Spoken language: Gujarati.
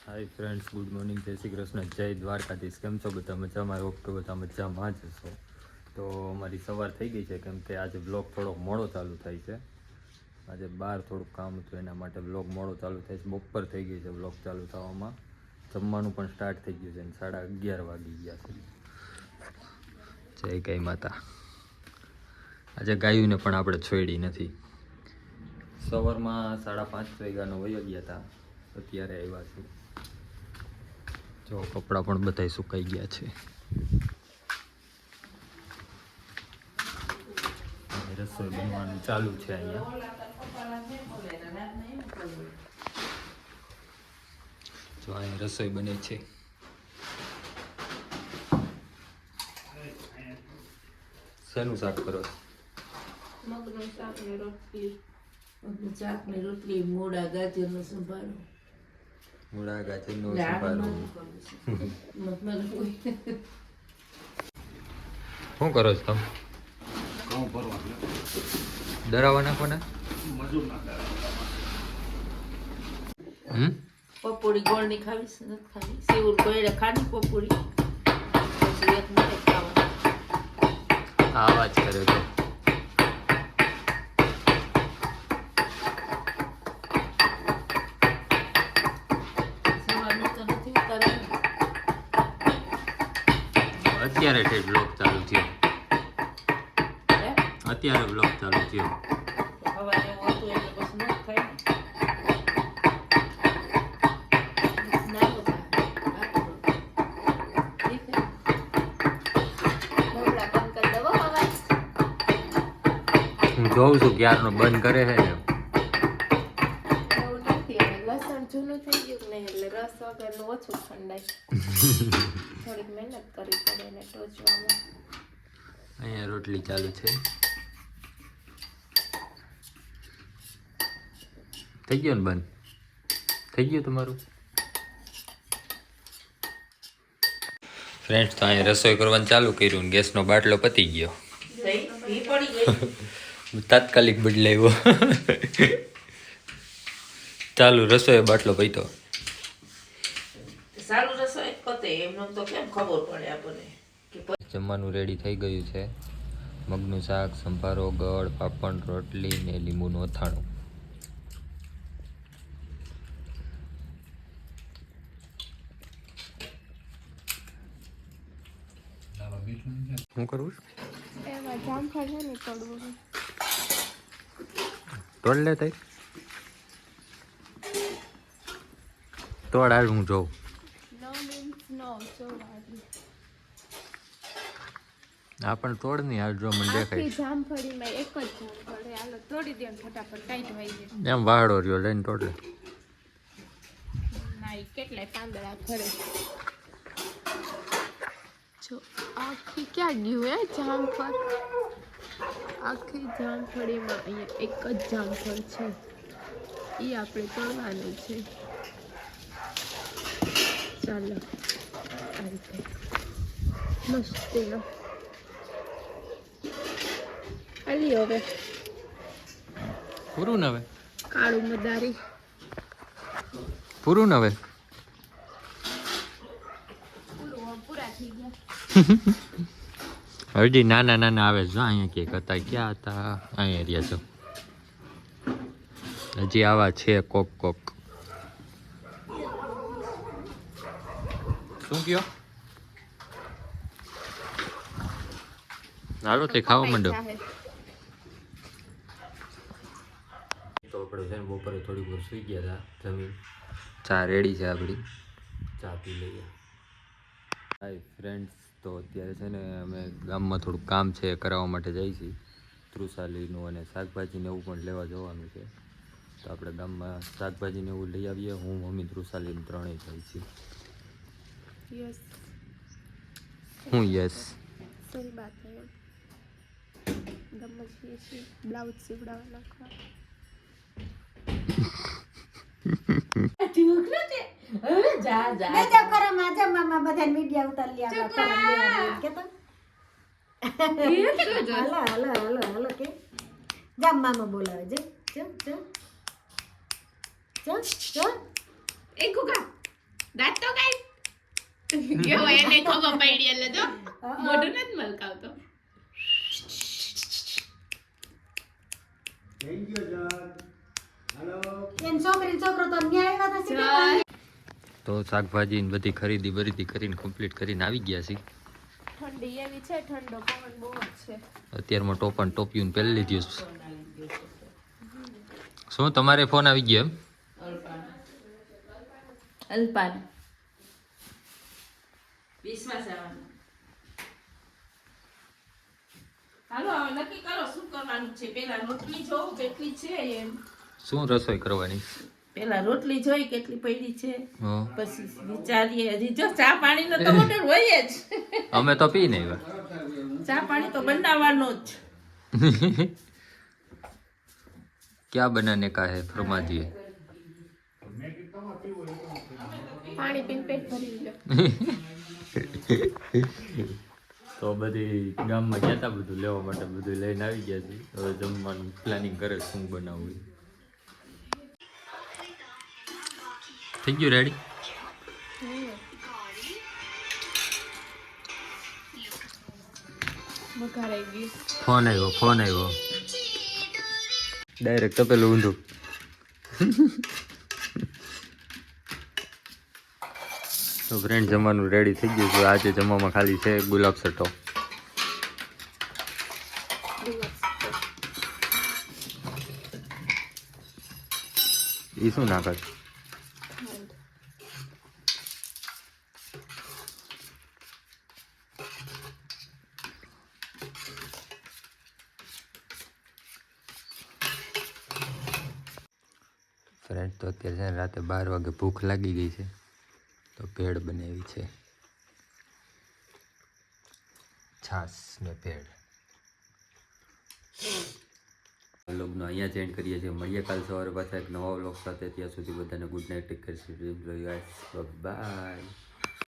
હાય ફ્રેન્ડ્સ, ગુડ મોર્નિંગ, જય શ્રી કૃષ્ણ, જય દ્વારકાધીશ. કેમ છો બધા? મજામાં? હોપ કે બધા મજામાં જ છો. તો મારી સવાર થઈ ગઈ છે, કેમ કે આજે બ્લોગ થોડોક મોડો ચાલુ થાય છે. આજે બહાર થોડુંક કામ હતું, એના માટે બ્લોગ મોડો ચાલુ થાય છે. બપોર થઈ ગઈ છે બ્લોગ ચાલુ થવામાં. જમવાનું પણ સ્ટાર્ટ થઈ ગયું છે અને 11:30 વાગી ગયા છે. જય ગાય માતા. આજે ગાયોને પણ આપણે છોડી નથી. સવારમાં 5:30 વાગ્યાનો વયો ગયા હતા, અત્યારે આવ્યા છે. જો કપડાં પણ બધાય સુકાઈ ગયા છે. રસોઈ બનવાનું ચાલુ છે અહીંયા. જો અહીંયા રસોઈ બને છે. શેનું શાક કરો? મગનું શાક ને રોટલી. મગનું શાક ને રોટલી, મૂળા ગાજરનો સંભારો. મૂળા ગાજરનો સંભારો. શું કરો છો તમે? દરાવા નાખવાના? પપોડી ગોળની ખાવીશ નથી ખાવી. સેવું ગોળે ખાની પપોડી પછી એક મને ખાવા. આવા જ કરે તો. સવારનું તો નથી ઉતારે. અત્યારે ઠેઠ બ્લોગ ચાલુ થયો. અત્યારે બ્લોગ ચાલુ થયો. હવા જેવું હતું એટલે બસ ન ખાય. હું જોઉં છું ક્યારનો બંધ કરે છે ને. એવું નથી, હવે લસણ જૂનું થઈ ગયું ને એટલે રસ વગરનું ઓછું ઠંડાય. થોડીક મહેનત કરવી પડે એને ટોચવામાં. અહીંયા રોટલી ચાલુ છે. થઈ ગયો ને બંધ? થઈ ગયું તમારું? ફ્રેન્ડ્સ, તો અહીંયા રસોઈ કરવાનું ચાલુ કર્યું ને ગેસનો બાટલો પતી ગયો. તાત્કાલિક બદલાવ્યો. ચાલુ રસોઈ બાટલો પૈતો. સારું રસોઈ પતે એમનો તો કેમ ખબર પડે આપણને. જમવાનું રેડી થઈ ગયું છે. મગનું શાક, સંભારો, ગળ, પાપડ, રોટલી ને લીંબુનું અથાણું. શું કરવું? એમાં જામફળ છે ને તોડવું. તોડ લે તઈ. તોડ હાલ, હું જોઉં. No means no, so hardly. આ પણ તોડ નહીં, હાલ જો મને આખી દેખાય. જામફળીમાં એક જ જામફળ છે. હાલો તોડી દે ને ફટાફટ ટાઈટ વાઈ જાય. એમ વાહડો રહ્યો, લઈને તોડ લે. ના, ઈ કેટલાય પાંદડા ખરે. જો આખી ક્યાં ગયું હે જામફળ? આખી જામફળીમાં અહીંયા એક જ જામફળ છે. ઈ આપણે તોડવાનું છે. ચાલો આ રીતે મસ્તીનો આલી હવે પૂરું ને હવે? કાળું મદારી પૂરું ને હવે? પૂરા થઈ ગયા. હજી નાના નાના આવે છે. અહીંયા કેક હતા, ક્યાં હતા? અહીંયા રહ્યા છો. હજી આવા છે કોક કોક. શું કયો? હાલો તે ખાવા માંડો. તો આપણે છે ને બપોરે થોડી વાર સુઈ ગયા હતા. જમીન ચા રેડી છે આપણી, ચા પી લઈએ. હાય ફ્રેન્ડ્સ, તો અત્યારે છે ને અમે ગામમાં થોડુંક કામ છે કરાવવા માટે જઈએ છીએ. તૃષાલીનું અને શાકભાજીને એવું પણ લેવા જવાનું છે. તો આપણે ગામમાં શાકભાજીને એવું લઈ આવીએ. હું, મમ્મી, તૃષાલીને ત્રણેય જાય છીએ. यस હું યસ सही बात है. गमत ये છે બ્લાઉઝ સીવડાવવાનો ખા. હવે જા જા બે જાવ કરો માજા મામા બધા મીડિયા ઉતાર લે આપડા કે તો હાલો હાલો હાલો હાલો કે જા મામા બોલાવે જે ચલ ચલ ચલ ચલ એ ગુગા દાંત તો કાઈ કેવો એને ખબર પડી એટલે જો મોઢું નથી મલકાવતો. એન છોકરી છોકરો તો ન્યાય વાત હશે કે તો શાકભાજી ને બધી ખરીદી બરીદી કરીને કમ્પ્લીટ કરીને આવી ગયા છીએ. ઠંડી એવી છે, ઠંડો પવન બહુ જ છે. અત્યારમાં ટોપિયું પહેરી લીધું છે. શું તમારે ફોન આવી ગયો એમ? અલ્પાન વિશ્વાસ આવવાનો. હાલો હવે નક્કી કરો શું કરવાનું છે. પેલા રોટલી જોઉં કેટલી છે એમ. શું રસોઈ કરવાની? પેલા રોટલી જોઈ કેટલી પડી છે, હં. પછી વિચારીએ. હજી જો ચા પાણીનો તો ઓર્ડર હોય જ. અમે તો પી નહીં આવ્યા. ચા પાણી તો બનાવવાનો જ. ક્યાં બનાને કા હે ફરમા દીએ. પાણી પીને પેટ ભરી લો. તો બધી ગામમાં ગયા હતા બધું લેવા માટે, બધું લઈને આવી ગયા છે. હવે જમવાનું પ્લાનિંગ કરે શું બનાવવું. થઈ ગયું રેડી? વઘારાઈ ગયું. ફોન આવ્યો ડાયરેક્ટ તપેલું ઊંધું. તો ફ્રેન્ડ જમવાનું રેડી થઈ ગયું છે. આજે જમવામાં ખાલી છે ગુલાબ સટો. એ શું નાખે? ફ્રેન્ડ તો અત્યારે છે ને રાતે 12 વાગે ભૂખ લાગી ગઈ છે, તો ભેળ બનાવી છે. છાસ ને ભેળ. વ્લોગનો અહીંયા જ એન્ડ કરીએ છીએ. મળીએ કાલ સવારે પાછા એક નવા વ્લોગ સાથે. ત્યાં સુધી બધાને good night, take care, by.